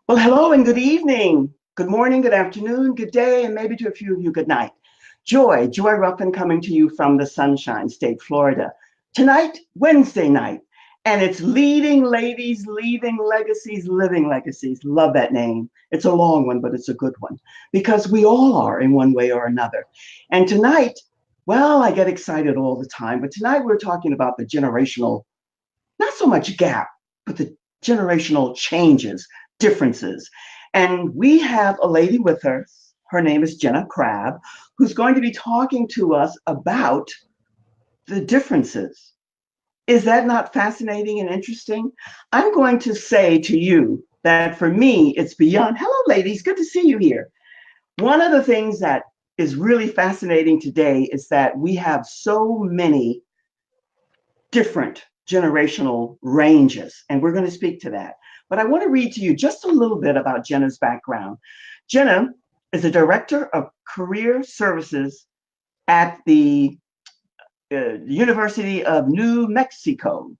Well, hello and good evening. Good morning, good afternoon, good day, and maybe to a few of you, good night. Joy Ruffin coming to you from the Sunshine State, Florida. Tonight, Wednesday night, and it's Leading Ladies, Leaving Legacies, Living Legacies. Love that name. It's a long one, but it's a good one because we all are in one way or another. And tonight, well, I get excited all the time, but tonight we're talking about the generational, not so much gap, but the generational changes, differences. And we have a lady with her. Her name is Jenna Crabb, who's going to be talking to us about the differences. Is that not fascinating and interesting? I'm going to say to you that for me, it's beyond. Hello, ladies. Good to see you here. One of the things that is really fascinating today is that we have so many different generational ranges, and we're going to speak to that. But I want to read to you just a little bit about Jenna's background. Jenna is a director of career services at the University of New Mexico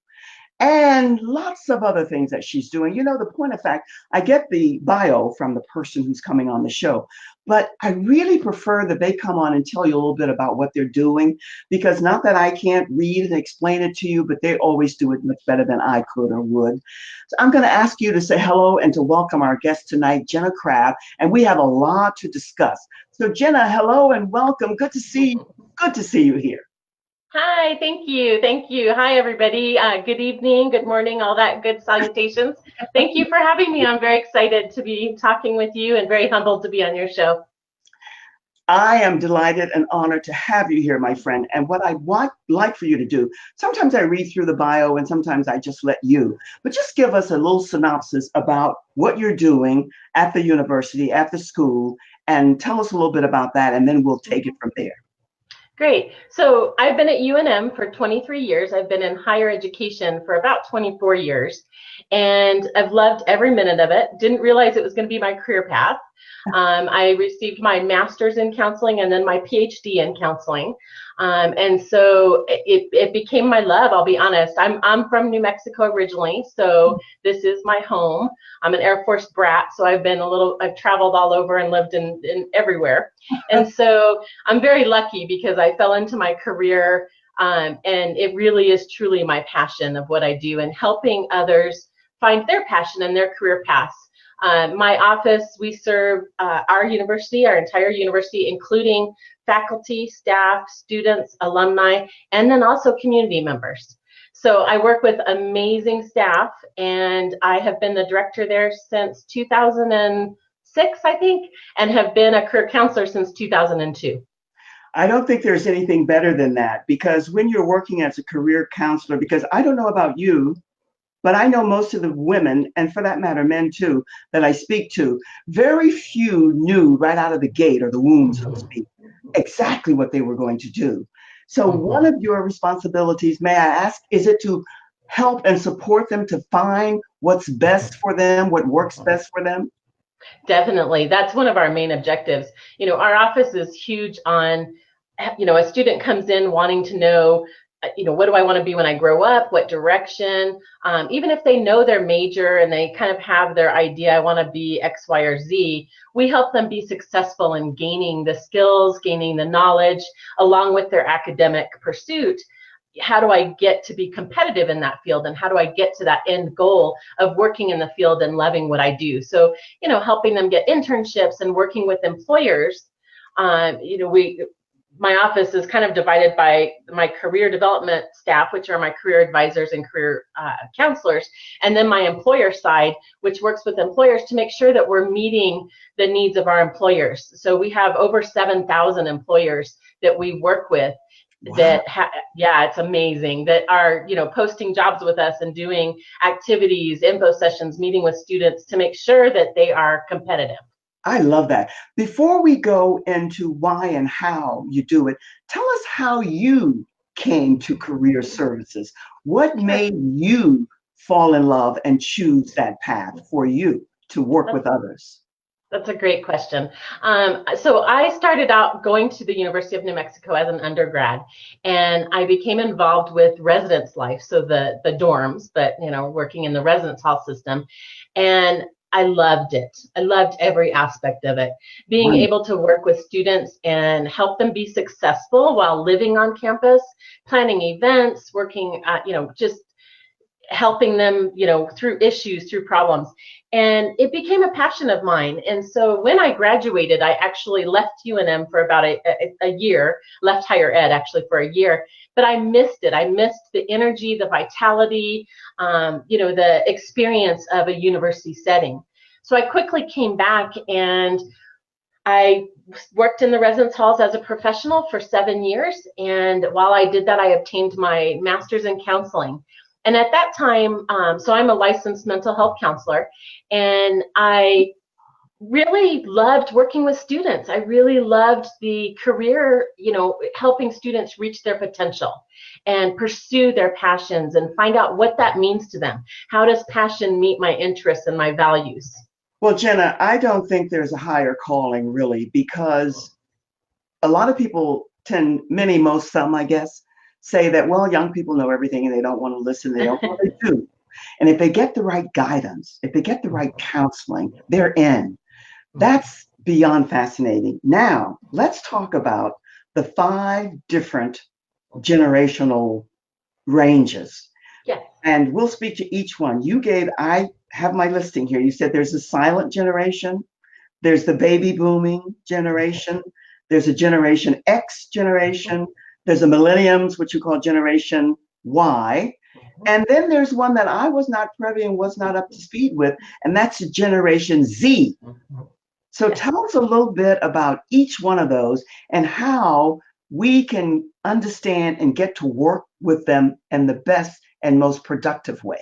and lots of other things that she's doing. You know, the point of fact, I get the bio from the person who's coming on the show, but I really prefer that they come on and tell you a little bit about what they're doing, because not that I can't read and explain it to you, but they always do it much better than I could or would. So I'm going to ask you to say hello and to welcome our guest tonight, Jenna Crabb, and we have a lot to discuss. So Jenna, hello and welcome. Good to see you. Good to see you here. Hi, thank you. Thank you. Hi, everybody. Good evening, good morning, all that good salutations. Thank you for having me. I'm very excited to be talking with you and very humbled to be on your show. I am delighted and honored to have you here, my friend. And what I want like for you to do, sometimes I read through the bio and sometimes I just let you, but just give us a little synopsis about what you're doing at the university, at the school, and tell us a little bit about that, and then we'll take it from there. Great. So I've been at UNM for 23 years. I've been in higher education for about 24 years, and I've loved every minute of it. Didn't realize it was going to be my career path. I received my master's in counseling and then my PhD in counseling. And so it became my love, I'll be honest. I'm from New Mexico originally, so this is my home. I'm an Air Force brat, so I've traveled all over and lived in everywhere. And so I'm very lucky because I fell into my career, and it really is truly my passion of what I do and helping others find their passion and their career paths. My office, we serve our university, our entire university, including faculty, staff, students, alumni, and then also community members. So I work with amazing staff, and I have been the director there since 2006, I think, and have been a career counselor since 2002. I don't think there's anything better than that, because when you're working as a career counselor, because I don't know about you, but I know most of the women, and for that matter, men too, that I speak to, very few knew right out of the gate, or the womb, so to speak, exactly what they were going to do. So one of your responsibilities, may I ask, is it to help and support them to find what's best for them, what works best for them? Definitely. That's one of our main objectives. Our office is huge on, a student comes in wanting to know, what do I want to be when I grow up? What direction? Even if they know their major and they kind of have their idea, I want to be X, Y, or Z, we help them be successful in gaining the skills, gaining the knowledge, along with their academic pursuit. How do I get to be competitive in that field? And how do I get to that end goal of working in the field and loving what I do? So, helping them get internships and working with employers. My office is kind of divided by my career development staff, which are my career advisors and career counselors, and then my employer side, which works with employers to make sure that we're meeting the needs of our employers. So we have over 7,000 employers that we work with. Wow. It's amazing, that are, posting jobs with us and doing activities, info sessions, meeting with students to make sure that they are competitive. I love that. Before we go into why and how you do it, tell us how you came to career services. What made you fall in love and choose that path for you to work with others? That's a great question. So I started out going to the University of New Mexico as an undergrad, and I became involved with residence life, so the dorms, but working in the residence hall system. And I loved it. I loved every aspect of it. Being Right. able to work with students and help them be successful while living on campus, planning events, working, just helping them, through issues, through problems. And it became a passion of mine. And so when I graduated, I actually left UNM for about a year, left higher ed actually for a year, but I missed it. I missed the energy, the vitality, the experience of a university setting. So I quickly came back and I worked in the residence halls as a professional for 7 years. And while I did that, I obtained my master's in counseling. And at that time, so I'm a licensed mental health counselor, and I really loved working with students. I really loved the career, helping students reach their potential and pursue their passions and find out what that means to them. How does passion meet my interests and my values? Well, Jenna, I don't think there's a higher calling really, because a lot of people most, some, I guess, say that, well, young people know everything and they don't want to listen. They don't want to do. And if they get the right guidance, if they get the right counseling, they're in. That's beyond fascinating. Now, let's talk about the 5 different generational ranges. Yes. And we'll speak to each one. I have my listing here. You said there's a silent generation, there's the baby booming generation, there's a Generation X generation, there's a millenniums, which you call Generation Y. And then there's one that I was not privy and was not up to speed with, and that's Generation Z. So tell us a little bit about each one of those and how we can understand and get to work with them in the best and most productive way.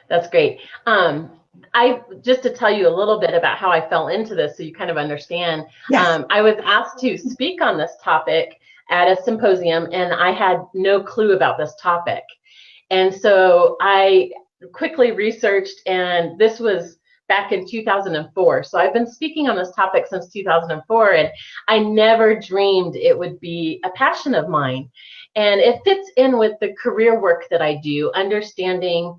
That's great. I just to tell you a little bit about how I fell into this so you kind of understand. Yes. I was asked to speak on this topic at a symposium, and I had no clue about this topic. And so I quickly researched, and this was back in 2004. So I've been speaking on this topic since 2004, and I never dreamed it would be a passion of mine. And it fits in with the career work that I do, understanding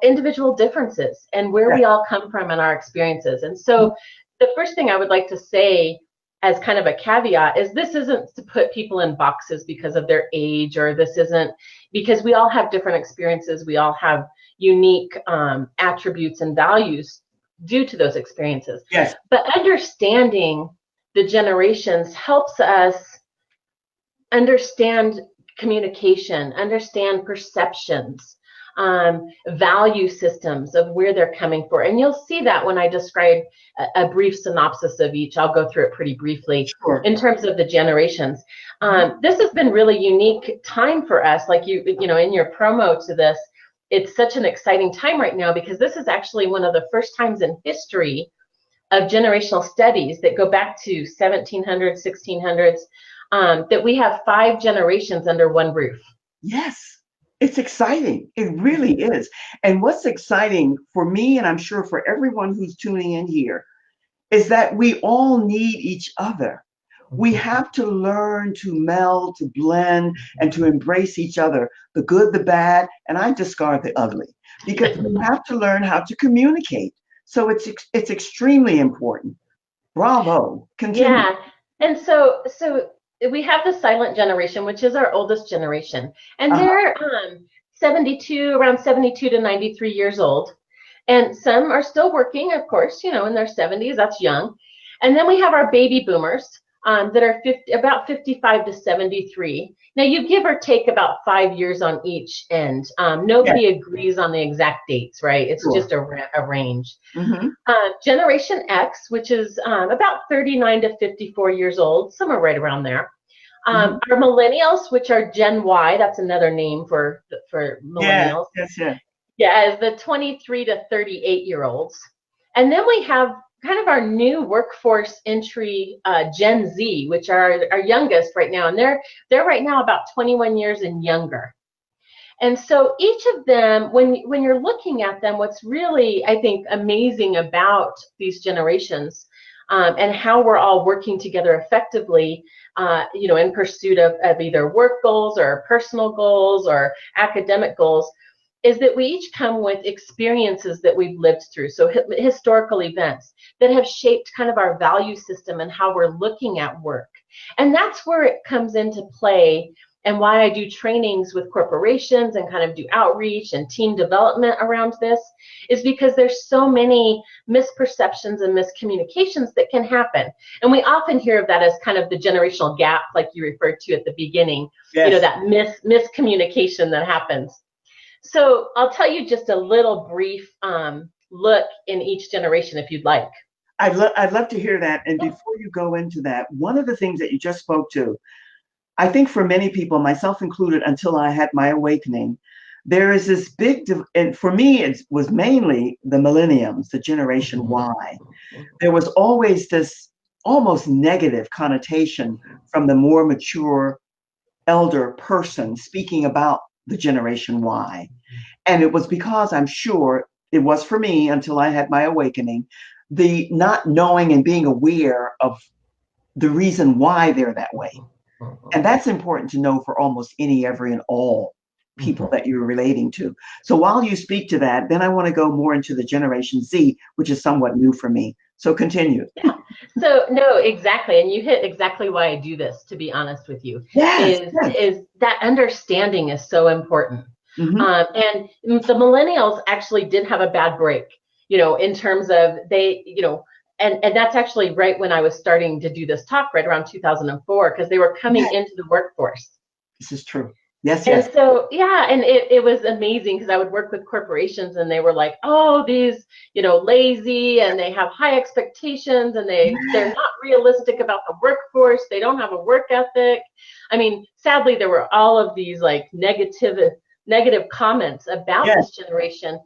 individual differences and where we all come from in our experiences. And so the first thing I would like to say as kind of a caveat is this isn't to put people in boxes because of their age, or this isn't because we all have different experiences. We all have unique attributes and values due to those experiences. Yes. But understanding the generations helps us understand communication, understand perceptions, value systems of where they're coming from. And you'll see that when I describe a brief synopsis of each. I'll go through it pretty briefly. Sure. In terms of the generations. This has been really unique time for us. Like in your promo to this, it's such an exciting time right now because this is actually one of the first times in history of generational studies that go back to 1700s, 1600s, that we have 5 generations under one roof. Yes. It's exciting. It really is. And what's exciting for me, and I'm sure for everyone who's tuning in here, is that we all need each other. We have to learn to meld, to blend, and to embrace each other, the good, the bad, and I discard the ugly, because we have to learn how to communicate. So it's extremely important. Bravo. Continue. Yeah. And so we have the silent generation, which is our oldest generation, and they're around 72 to 93 years old. And some are still working, of course, in their 70s, that's young. And then we have our baby boomers that are about 55 to 73. Now you give or take about 5 years on each end. Nobody agrees on the exact dates, right? It's just a range. Generation X, which is about 39 to 54 years old, somewhere right around there. Our millennials, which are Gen Y, that's another name for millennials. Yeah, is the 23 to 38-year-olds. And then we have kind of our new workforce entry, Gen Z, which are our youngest right now. And they're right now about 21 years and younger. And so each of them, when you're looking at them, what's really, I think, amazing about these generations and how we're all working together effectively, in pursuit of either work goals or personal goals or academic goals, is that we each come with experiences that we've lived through. So historical events that have shaped kind of our value system and how we're looking at work. And that's where it comes into play, and why I do trainings with corporations and kind of do outreach and team development around this, is because there's so many misperceptions and miscommunications that can happen. And we often hear of that as kind of the generational gap, like you referred to at the beginning, Yes. that miscommunication that happens. So I'll tell you just a little brief look in each generation if you'd like. I'd love to hear that. And before you go into that, one of the things that you just spoke to, I think for many people, myself included, until I had my awakening, there is this and for me, it was mainly the millenniums, the Generation Y. There was always this almost negative connotation from the more mature elder person speaking about the Generation Y. And it was because, I'm sure it was for me until I had my awakening, the not knowing and being aware of the reason why they're that way. And that's important to know for almost any, every, and all people that you're relating to. So while you speak to that, then I want to go more into the Generation Z, which is somewhat new for me. So continue. Yeah. So no, exactly. And you hit exactly why I do this, to be honest with you. Yes, is that understanding is so important. Mm-hmm. And the millennials actually did have a bad break, in terms of and that's actually right when I was starting to do this talk, right around 2004, because they were coming into the workforce. This is true. Yes, and yes. So, and it was amazing, because I would work with corporations and they were like, oh, these, lazy, and they have high expectations, and they're not realistic about the workforce. They don't have a work ethic. I mean, sadly, there were all of these like negative comments about this generation,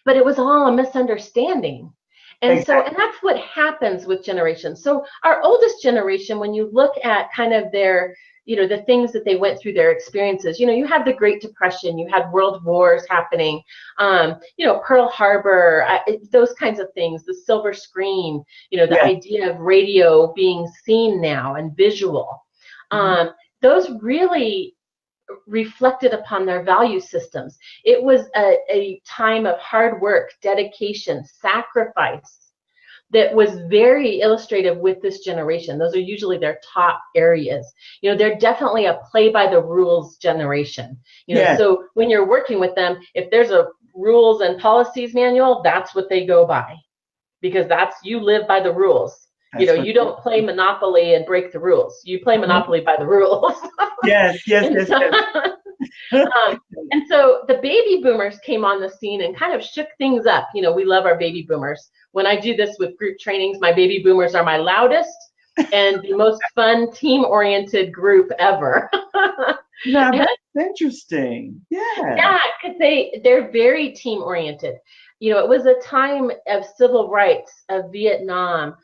but it was all a misunderstanding. And exactly. And that's what happens with generations. So our oldest generation, when you look at kind of their, the things that they went through, their experiences, you had the Great Depression, you had world wars happening, Pearl Harbor, those kinds of things, the silver screen, the idea of radio being seen now and visual. Those really reflected upon their value systems. It was a time of hard work, dedication, sacrifice that was very illustrative with this generation. Those are usually their top areas. They're definitely a play by the rules generation. So when you're working with them, if there's a rules and policies manual, that's what they go by, because you live by the rules. You don't play Monopoly and break the rules. You play Monopoly by the rules. Yes. And so the baby boomers came on the scene and kind of shook things up. We love our baby boomers. When I do this with group trainings, my baby boomers are my loudest and the most fun team-oriented group ever. Now, that's interesting. Yeah, because they're very team-oriented. It was a time of civil rights, of Vietnam,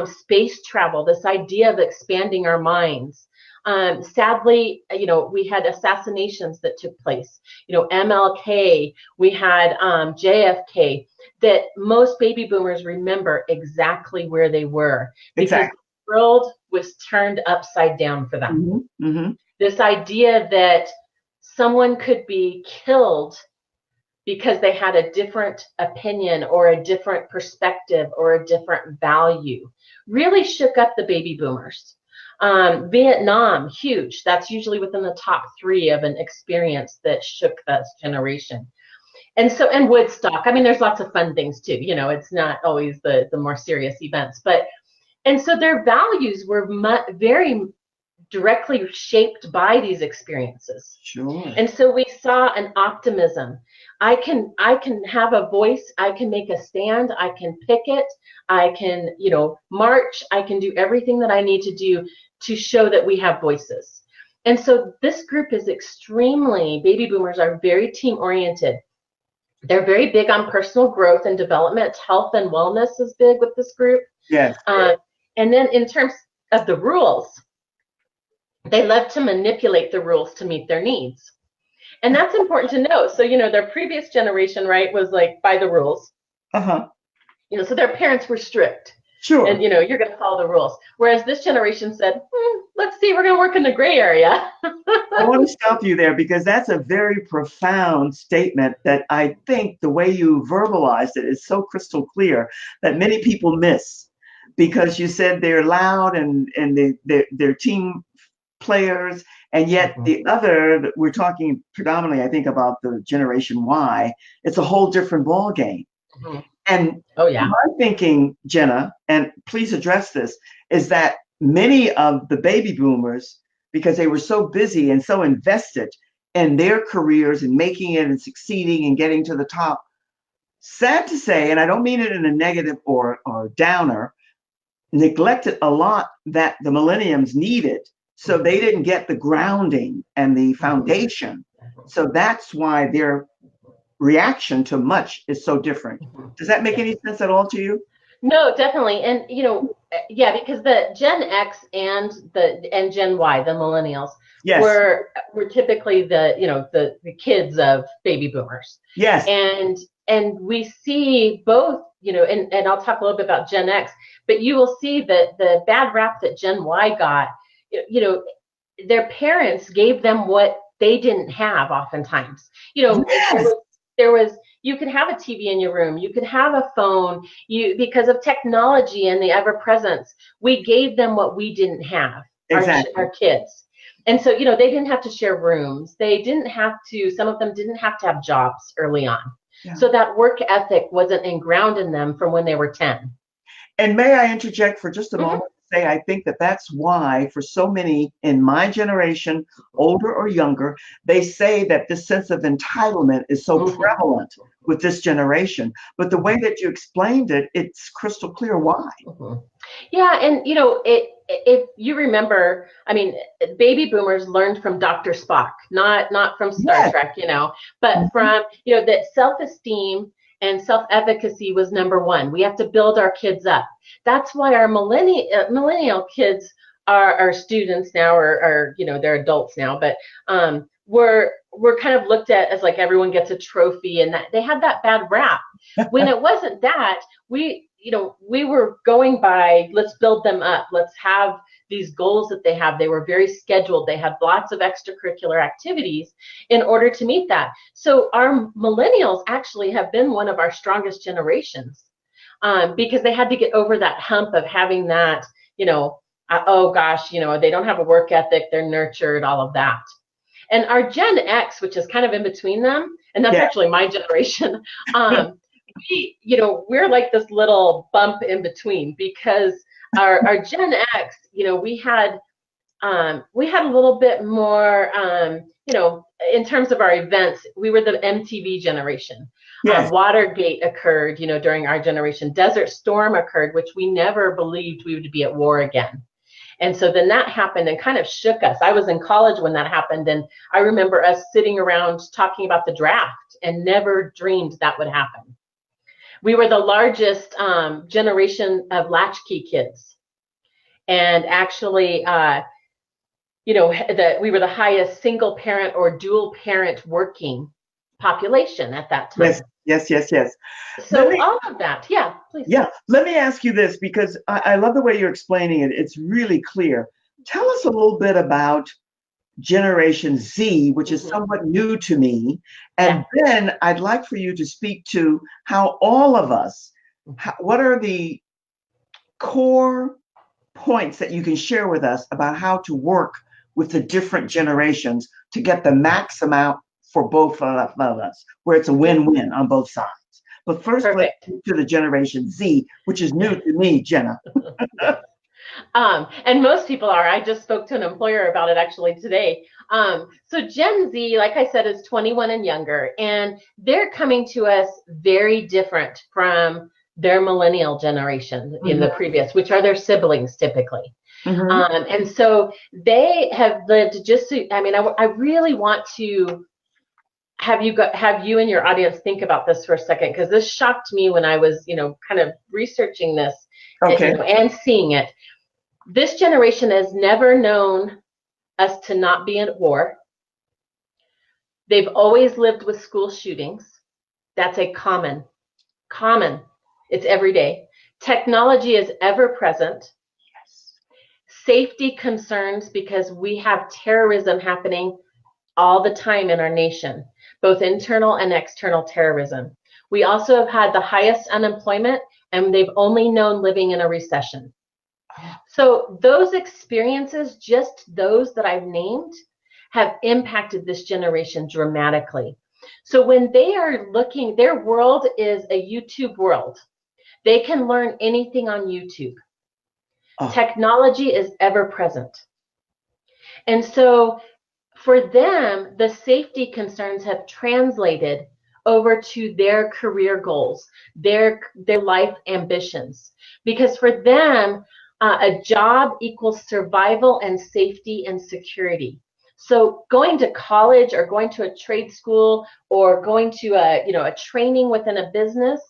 space travel, this idea of expanding our minds. Sadly, we had assassinations that took place. MLK, we had JFK, that most baby boomers remember exactly where they were, because the world was turned upside down for them. This idea that someone could be killed because they had a different opinion or a different perspective or a different value really shook up the baby boomers. Vietnam, huge. That's usually within the top 3 of an experience that shook this generation. And Woodstock. I mean, there's lots of fun things too. It's not always the more serious events, and so their values were very directly shaped by these experiences. Sure. And so we saw an optimism. I can have a voice. I can make a stand. I can picket. I can, march. I can do everything that I need to do to show that we have voices. And so this group is baby boomers are very team oriented. They're very big on personal growth and development. Health and wellness is big with this group. Yes. And then in terms of the rules, they love to manipulate the rules to meet their needs. And that's important to know. So, their previous generation, right, was like by the rules. So their parents were strict. Sure. And you're going to follow the rules. Whereas this generation said, let's see, we're going to work in the gray area. I want to stop you there because that's a very profound statement that I think the way you verbalized it is so crystal clear that many people miss, because you said they're loud and they're team players, and yet the other, we're talking predominantly, I think, about the Generation Y. It's a whole different ball game. And oh yeah, my thinking, Jenna, and please address this, is that many of the baby boomers, because they were so busy and so invested in their careers and making it and succeeding and getting to the top, sad to say, and I don't mean it in a negative or downer, neglected a lot that the millenniums needed. So they didn't get the grounding and the foundation. So that's why their reaction to much is so different. Does that make any sense at all to you? No, definitely. And yeah, because the Gen X and Gen Y, the millennials, yes, were typically the kids of baby boomers. Yes. And we see both, and I'll talk a little bit about Gen X, but you will see that the bad rap that Gen Y got, their parents gave them what they didn't have oftentimes. Yes. There was you could have a TV in your room, you could have a phone, because of technology and the ever presence, we gave them what we didn't have, exactly. our kids. And so, they didn't have to share rooms. They didn't have to, some of them didn't have to have jobs early on. Yeah. So that work ethic wasn't ingrained in them from when they were 10. And may I interject for just a moment? Say, I think that that's why for so many in my generation, older or younger, they say that this sense of entitlement is so prevalent with this generation. But the way that you explained it, it's crystal clear why. Yeah, and if you remember, I mean, baby boomers learned from Dr. Spock, not from Star Trek, but from that self-esteem and self-efficacy was number one. We have to build our kids up. That's why our millennial kids are students now, or they're adults now, but we're kind of looked at as like everyone gets a trophy, and that they had that bad rap. When it wasn't that, we were going by, let's build them up. Let's have these goals that they have. They were very scheduled. They had lots of extracurricular activities in order to meet that. So our millennials actually have been one of our strongest generations, because they had to get over that hump of having that, oh gosh, they don't have a work ethic, they're nurtured, all of that. And our Gen X, which is kind of in between them, and that's actually my generation, we're like this little bump in between, because our Gen X, we had a little bit more, in terms of our events, we were the MTV generation. Yes. Watergate occurred, during our generation. Desert Storm occurred, which we never believed we would be at war again. And so then that happened and kind of shook us. I was in college when that happened, and I remember us sitting around talking about the draft and never dreamed that would happen. We were the largest generation of latchkey kids. And actually, we were the highest single parent or dual parent working population at that time. Yes. So all of that, yeah, please. Yeah, let me ask you this, because I love the way you're explaining it. It's really clear. Tell us a little bit about Generation Z, which is somewhat new to me. And then I'd like for you to speak to how all of us, what are the core points that you can share with us about how to work with the different generations to get the maximum out for both of us, where it's a win-win on both sides. But first, let's get to the Generation Z, which is new to me, Jenna. And most people are. I just spoke to an employer about it actually today. So Gen Z, like I said, is 21 and younger, and they're coming to us very different from their millennial generation in the previous, which are their siblings typically. And so they have lived I really want to have you and your audience think about this for a second, because this shocked me when I was, kind of researching this and seeing it. This generation has never known us to not be at war. They've always lived with school shootings. That's a common. It's every day. Technology is ever present. Yes. Safety concerns, because we have terrorism happening all the time in our nation, both internal and external terrorism. We also have had the highest unemployment, and they've only known living in a recession. So those experiences, just those that I've named, have impacted this generation dramatically. So when they are looking, their world is a YouTube world. They can learn anything on YouTube. Oh. Technology is ever present. And so for them, the safety concerns have translated over to their career goals, their life ambitions. Because for them, a job equals survival and safety and security. So going to college or going to a trade school or going to a training within a business,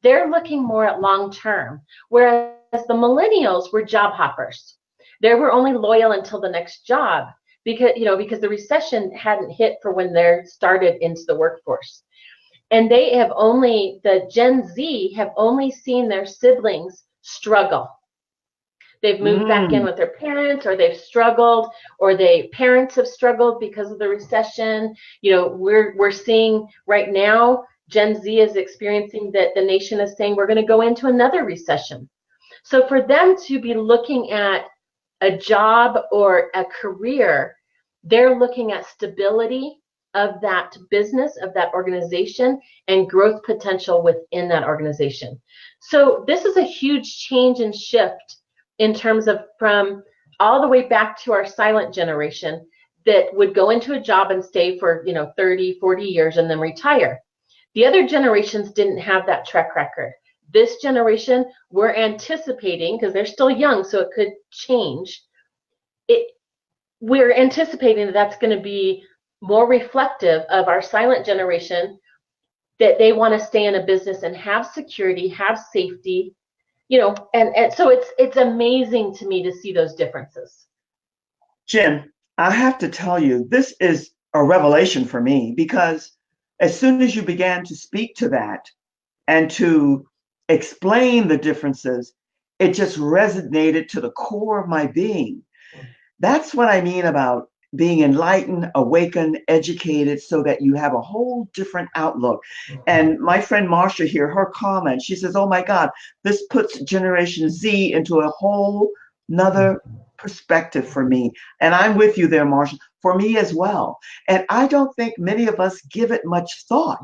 they're looking more at long term. Whereas the millennials were job hoppers. They were only loyal until the next job, because the recession hadn't hit for when they started into the workforce. And the Gen Z have only seen their siblings struggle. They've moved back in with their parents, or they've struggled, or parents have struggled because of the recession. We're seeing right now, Gen Z is experiencing that the nation is saying we're going to go into another recession. So for them to be looking at a job or a career, they're looking at stability of that business, of that organization, and growth potential within that organization. So this is a huge change and shift in terms of from all the way back to our silent generation that would go into a job and stay for 30, 40 years and then retire. The other generations didn't have that track record. This generation, we're anticipating, because they're still young, so it could change. We're anticipating that that's going to be more reflective of our silent generation, that they want to stay in a business and have security, have safety, and so it's amazing to me to see those differences. Jen, I have to tell you, this is a revelation for me, because as soon as you began to speak to that and to explain the differences, it just resonated to the core of my being. That's what I mean about being enlightened, awakened, educated, so that you have a whole different outlook. And my friend Marsha here, her comment, she says, oh my God, this puts Generation Z into a whole nother perspective for me. And I'm with you there, Marsha, for me as well. And I don't think many of us give it much thought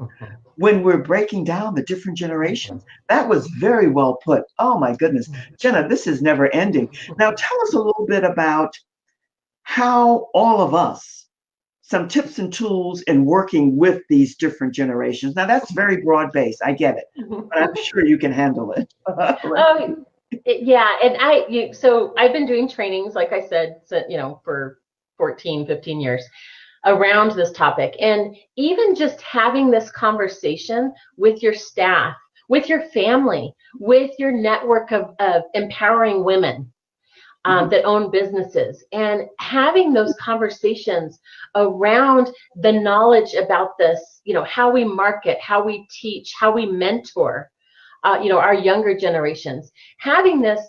when we're breaking down the different generations. That was very well put. Oh my goodness. Jenna, this is never ending. Now tell us a little bit about how all of us, some tips and tools in working with these different generations. Now that's very broad based. I get it, but I'm sure you can handle it. Yeah. And so I've been doing trainings, like I said, for 14, 15 years around this topic. And even just having this conversation with your staff, with your family, with your network of empowering women that own businesses, and having those conversations around the knowledge about this, how we market, how we teach, how we mentor, our younger generations. Having this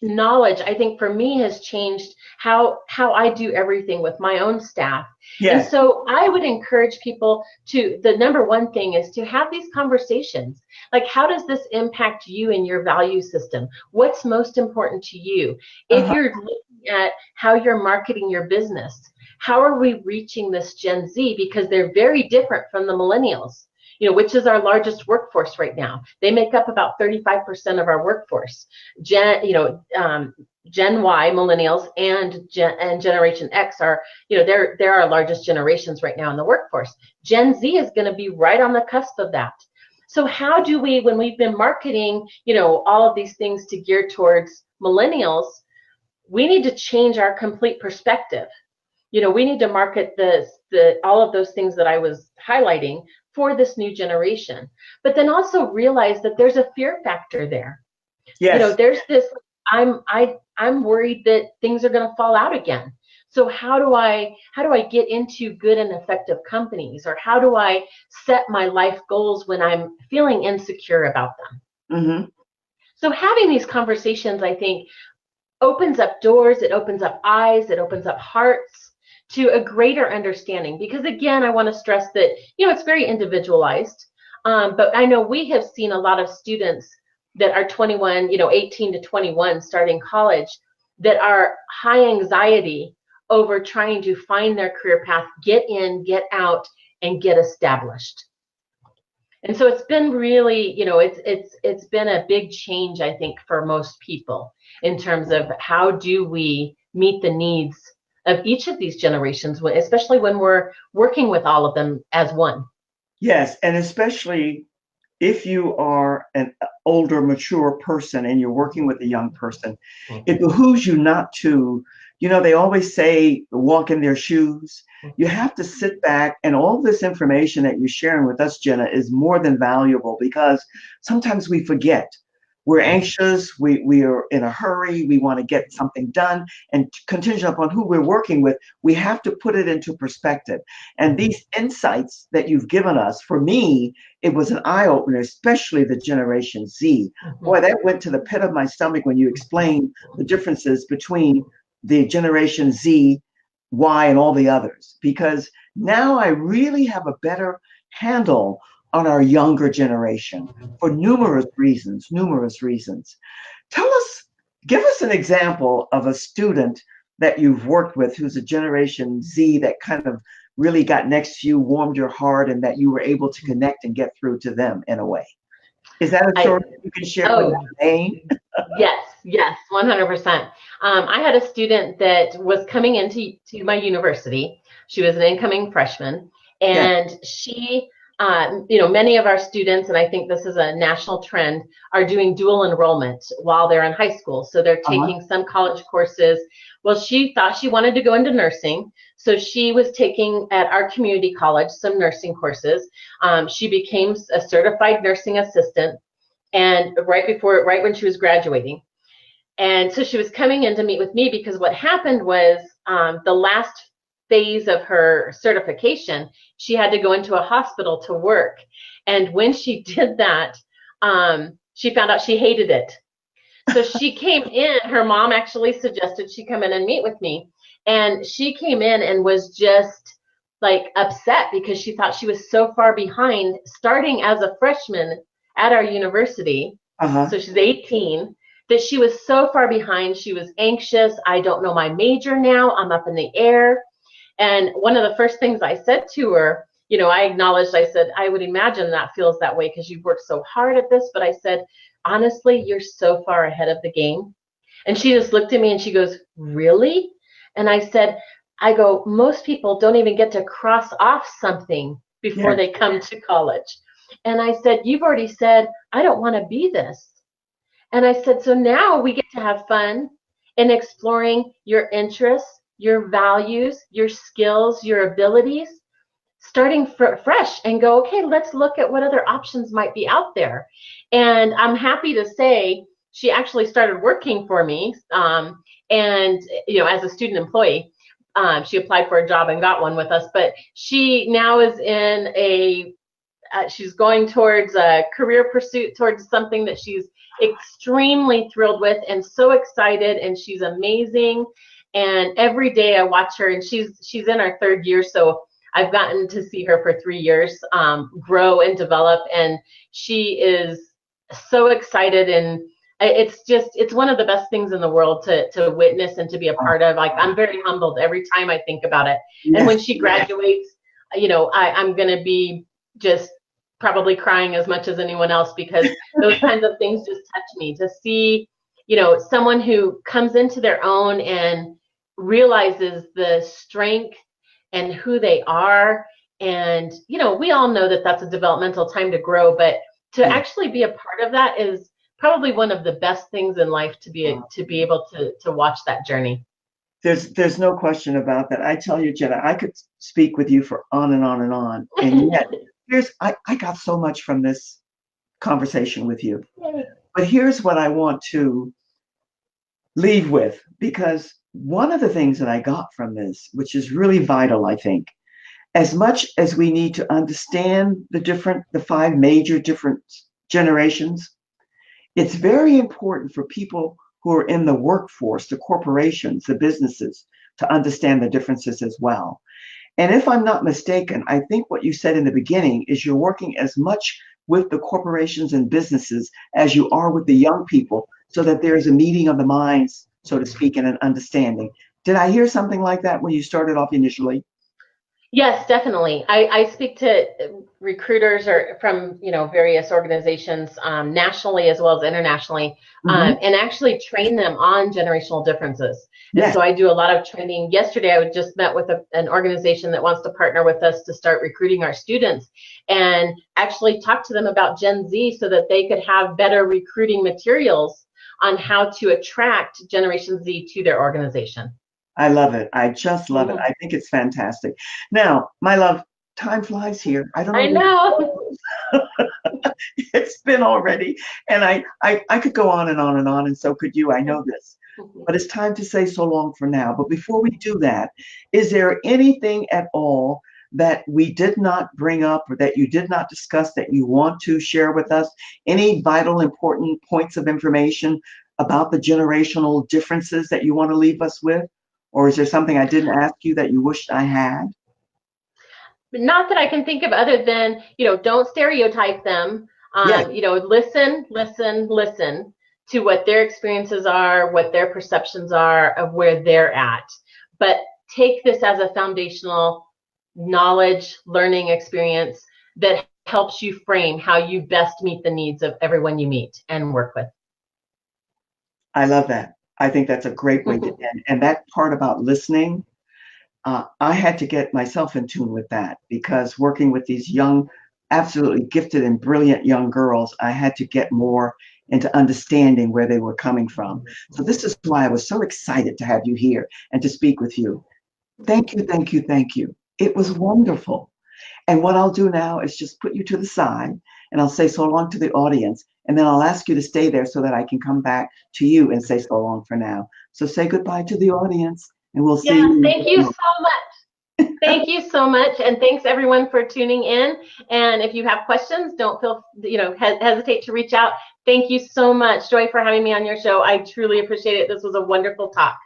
knowledge, I think for me, has changed how I do everything with my own staff. Yes. And so I would encourage people the number one thing is to have these conversations. Like, how does this impact you and your value system? What's most important to you? If you're looking at how you're marketing your business, how are we reaching this Gen Z? Because they're very different from the millennials, which is our largest workforce right now. They make up about 35% of our workforce. Gen Y, millennials, and Generation X are, they're our largest generations right now in the workforce. Gen Z is going to be right on the cusp of that. So how do we, when we've been marketing, all of these things to gear towards millennials, we need to change our complete perspective. We need to market all of those things that I was highlighting for this new generation, but then also realize that there's a fear factor there. Yes. There's this, I'm worried that things are going to fall out again. So how do I get into good and effective companies, or how do I set my life goals when I'm feeling insecure about them? So having these conversations, I think, opens up doors, it opens up eyes, it opens up hearts to a greater understanding. Because again, I want to stress that, it's very individualized. But I know we have seen a lot of students that are 21, 18 to 21 starting college that are high anxiety over trying to find their career path, get in, get out, and get established. And so it's been really, it's been a big change, I think, for most people in terms of how do we meet the needs of each of these generations, especially when we're working with all of them as one. Yes, and especially if you are an older, mature person and you're working with a young person, it behooves you not to, they always say walk in their shoes. You have to sit back, and all this information that you're sharing with us, Jenna, is more than valuable, because sometimes we forget. We're anxious, we are in a hurry, we want to get something done, and contingent upon who we're working with, we have to put it into perspective. And these insights that you've given us, for me, it was an eye-opener, especially the Generation Z. Boy, that went to the pit of my stomach when you explained the differences between the Generation Z, Y, and all the others, because now I really have a better handle on our younger generation for numerous reasons. Give us an example of a student that you've worked with who's a Generation Z that kind of really got next to you, warmed your heart, and that you were able to connect and get through to them in a way. Is that a story you can share with the name? Yes, 100%. I had a student that was coming into my university. She was an incoming freshman, and she, many of our students, and I think this is a national trend, are doing dual enrollment while they're in high school. So they're taking some college courses. Well, she thought she wanted to go into nursing, so she was taking at our community college some nursing courses. She became a certified nursing assistant, and right when she was graduating. And so she was coming in to meet with me because what happened was the last phase of her certification, she had to go into a hospital to work. And when she did that, she found out she hated it. So she came in, her mom actually suggested she come in and meet with me. And she came in and was just like upset because she thought she was so far behind starting as a freshman at our university. So she's 18, that she was so far behind. She was anxious. I don't know my major now. I'm up in the air. And one of the first things I said to her, I acknowledged, I said, I would imagine that feels that way because you've worked so hard at this. But I said, honestly, you're so far ahead of the game. And she just looked at me and she goes, really? And I said, most people don't even get to cross off something before they come to college. And I said, you've already said, I don't want to be this. And I said, so now we get to have fun in exploring your interests, your values, your skills, your abilities, starting fresh and go, okay, let's look at what other options might be out there. And I'm happy to say she actually started working for me. And, as a student employee, she applied for a job and got one with us. But she now is in she's going towards a career pursuit, towards something that she's extremely thrilled with and so excited, and she's amazing. And every day I watch her, and she's in her third year, so I've gotten to see her for 3 years grow and develop, and she is so excited, and it's one of the best things in the world to witness and to be a part of. Like, I'm very humbled every time I think about it. And when she graduates, I'm going to be just probably crying as much as anyone else, because those kinds of things just touch me, to see, someone who comes into their own and realizes the strength and who they are. And, we all know that that's a developmental time to grow, but to actually be a part of that is probably one of the best things in life, to be able to watch that journey. There's no question about that. I tell you, Jenna, I could speak with you for on and on and on. And yet, I got so much from this conversation with you. But here's what I want to leave with, because one of the things that I got from this, which is really vital, I think, as much as we need to understand the 5 major different generations, It's very important for people who are in the workforce, the corporations, the businesses, to understand the differences as well. And if I'm not mistaken, I think what you said in the beginning is you're working as much with the corporations and businesses as you are with the young people, so that there's a meeting of the minds, so to speak, and an understanding. Did I hear something like that when you started off initially? Yes, definitely. I speak to recruiters or from various organizations, nationally as well as internationally, Hmm. and actually train them on generational differences. And Yes, so I do a lot of training. Yesterday, I just met with an organization that wants to partner with us to start recruiting our students and actually talk to them about Gen Z so that they could have better recruiting materials on how to attract Generation Z to their organization. I love it. I just love it. Mhm. I think it's fantastic. Now, my love, time flies here. I don't know I where know. it's been already. And I could go on and on and on, and so could you. I know this. But it's time to say so long for now. But before we do that, is there anything at all that we did not bring up or that you did not discuss that you want to share with us? Any vital, important points of information about the generational differences that you want to leave us with? Or is there something I didn't ask you that you wished I had? Not that I can think of other than, don't stereotype them. Yes, Listen to what their experiences are, what their perceptions are of where they're at. But take this as a foundational knowledge, learning experience that helps you frame how you best meet the needs of everyone you meet and work with. I love that. I think that's a great way to end. And that part about listening, I had to get myself in tune with that, because working with these young, absolutely gifted and brilliant young girls, I had to get more into understanding where they were coming from. So this is why I was so excited to have you here and to speak with you. Thank you, thank you, thank you. It was wonderful. And what I'll do now is just put you to the side, and I'll say so long to the audience. And then I'll ask you to stay there so that I can come back to you and say so long for now. So say goodbye to the audience, and we'll see Yeah, you. thank you so much. Thank you so much, and thanks everyone for tuning in. And if you have questions, don't feel hesitate to reach out. Thank you so much, Joy, for having me on your show. I truly appreciate it. This was a wonderful talk.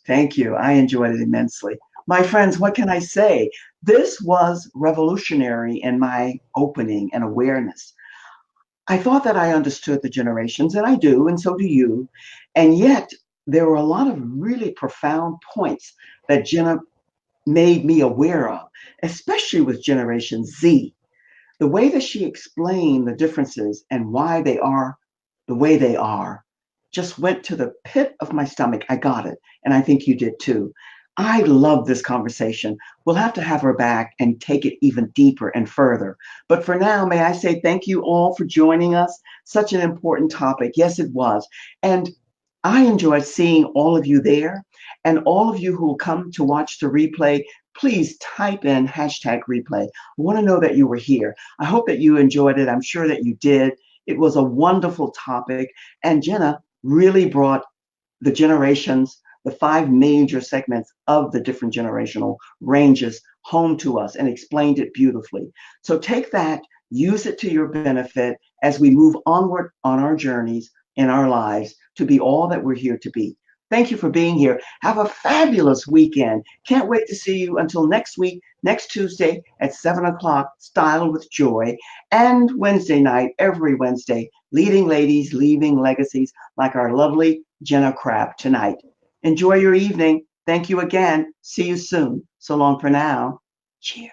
Thank you. I enjoyed it immensely. My friends, what can I say? This was revolutionary in my opening and awareness. I thought that I understood the generations, and I do, and so do you. And yet, there were a lot of really profound points that Jenna made me aware of, especially with Generation Z. The way that she explained the differences and why they are the way they are just went to the pit of my stomach. I got it. And I think you did too. I love this conversation. We'll have to have her back and take it even deeper and further. But for now, may I say thank you all for joining us. Such an important topic. Yes, it was. And I enjoyed seeing all of you there, and all of you who will come to watch the replay. Please type in hashtag replay. I want to know that you were here. I hope that you enjoyed it. I'm sure that you did. It was a wonderful topic, and Jenna really brought the generations, the five major segments of the different generational ranges home to us and explained it beautifully. So take that, use it to your benefit as we move onward on our journeys in our lives to be all that we're here to be. Thank you for being here. Have a fabulous weekend. Can't wait to see you until next week, next Tuesday at 7 o'clock, Style with Joy, and Wednesday night, every Wednesday, Leading Ladies, Leaving Legacies, like our lovely Jenna Crabb tonight. Enjoy your evening. Thank you again. See you soon. So long for now. Cheers.